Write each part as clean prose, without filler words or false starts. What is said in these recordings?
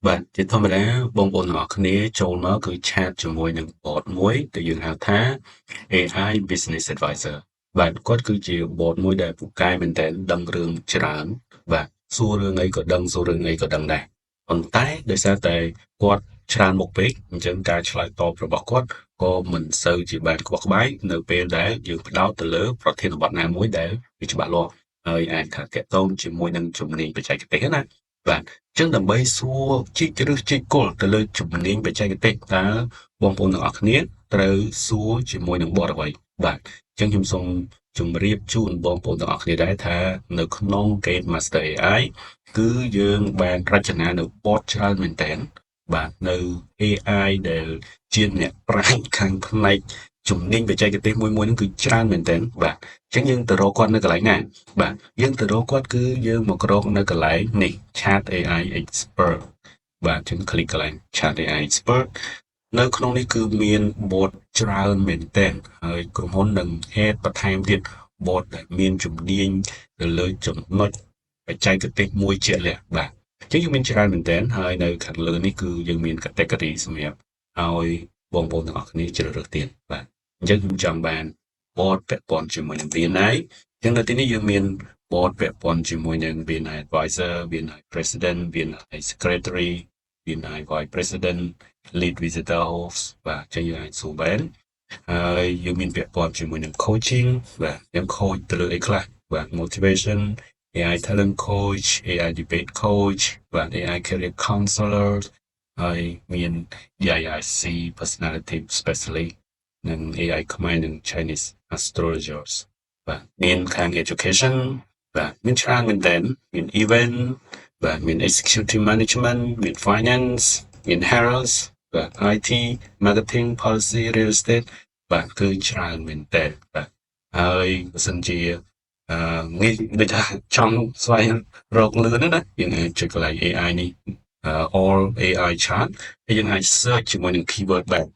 បាទជាធម្មតាបងប្អូនទាំងអស់គ្នាចូលមកគឺឆាតជាមួយនឹង bot មួយដែលយើងហៅថា AI Business Advisor បាទគាត់គឺជា bot មួយដែលពូកែមែនទែនដឹងរឿងច្រើនបាទសួររឿងអីក៏ដឹងសួររឿងអីក៏ដឹងដែរប៉ុន្តែដោយសារតែគាត់ច្រើនមុខពេកអញ្ចឹងការឆ្លើយតបរបស់គាត់ក៏មិនសូវជាបានក្បោះក្បាយនៅពេលដែលយើងផ្ដោតទៅលើប្រធានបទណាមួយដែលវាច្បាស់លាស់ហើយអាចថាតាក់ទងជាមួយនឹងជំនាញបច្ចេកទេសណាបាទចឹងដើម្បីសួរជីកឬជីកគល់ទៅលើជំនាញបច្ចេកទេសតើបងប្អូនទាំងអស់គ្នាត្រូវសួរជាមួយនឹងបទអ្វីបាទចឹងខ្ញុំសូមជម្រាបជូនបងប្អូនទាំងអស់គ្នាដែរថានៅក្នុង Game Master AI គឺយើងបានរចនានៅបទច្រើនមែនទែនបាទនៅ AI ដែលជាអ្នកប្រាជ្ញខាងផ្នែកជំនាញបច្ចេកទេសមួយហ្នឹងគឺច្រើនមែនទែនបាទអញ្ចឹងយើងទៅរកគាត់នៅកន្លែងណាបាទយើងទៅរកគាត់គឺយើងមករកនៅកន្លែងនេះ Chat AI Expert បាទយើងคลิกកន្លែង Chat AI Expert នៅក្នុងនេះគឺមាន bot ច្រើនមែនទែនហើយក្រុមហ៊ុននឹង add បន្ថែមទៀត bot ដែលមានជំនាញទៅលើចំណុចបច្ចេកទេសមួយជាក់លាក់បាទអញ្ចឹងយើងមានច្រើនមែនទែនហើយនៅខាងលើនេះគឺយើងមាន category សម្រាប់ឲ្យបងប្អូនទាំងអស់គ្នាជ្រើសរើសទៀតបាទអញ្ចឹងខ្ញុំចង់បាន bot ពាក់ព័ន្ធជាមួយនឹង BNI អញ្ចឹងនៅទីនេះយើងមាន board ពាក់ព័ន្ធជាមួយនឹង BNI Advisor BNI President BNI Secretary BNI Vice President Lead Visitor Host បាទអញ្ចឹងយើងអាចសួរបានហើយយើងមានពាក់ព័ន្ធជាមួយនឹង coaching បាទយើង coach ទៅលើអីខ្លះបាទ motivation AI talent coach AI debate coach បាទ AI career counselor ហើយមាន DIIC personality specialist និង AI ខ្មែរនិង Chinese astrologers បាទមានខាង education បាទមានច្រើនមែនទែនមាន event បាទមាន executive management មាន finance មាន health បាទ IT marketing policy real estate បាទគឺច្រើនមែនទែនបាទហើយបើសិនជាងាយដូចថាចង់ស្វែងរកលឿនណាយើងអាចចុចកន្លែង AI នេះall AI chat ហើយយើងអាច search ជាមួយនឹង keyword បាទ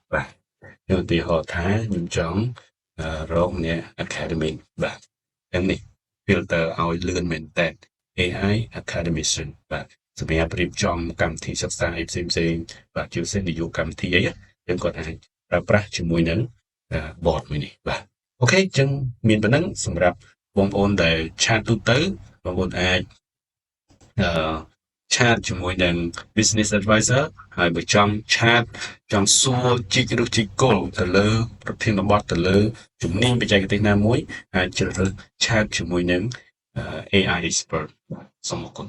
ឧទាហរណ៍ថាខ្ញុំចង់រកអ្នក academic បាទទាំងនេះ filter ឲ្យលឿនមែនតើ AI academician បាទសម្រាប់រៀបចំកម្មវិធីសិក្សាអីផ្សេងបាទជាពិសេសនយោបាយកម្មវិធីអីយើងគាត់អាចប្រើប្រាស់ជាមួយនឹង bot មួយនេះបាទអូខេអញ្ចឹងមានប៉ុណ្ណឹងសម្រាប់បងប្អូនដែលឆាតទូទៅបងប្អូនអាចឆាតជាមួយនឹង business advisor ហើយបើចង់ឆាតចង់សួរជីកឬជីកគល់ទៅលើប្រធានបទទៅលើជំនាញបច្ចេកទេសណាមួយអាចជ្រើសរើសឆាតជាមួយនឹងAI expert សូមអរគុណ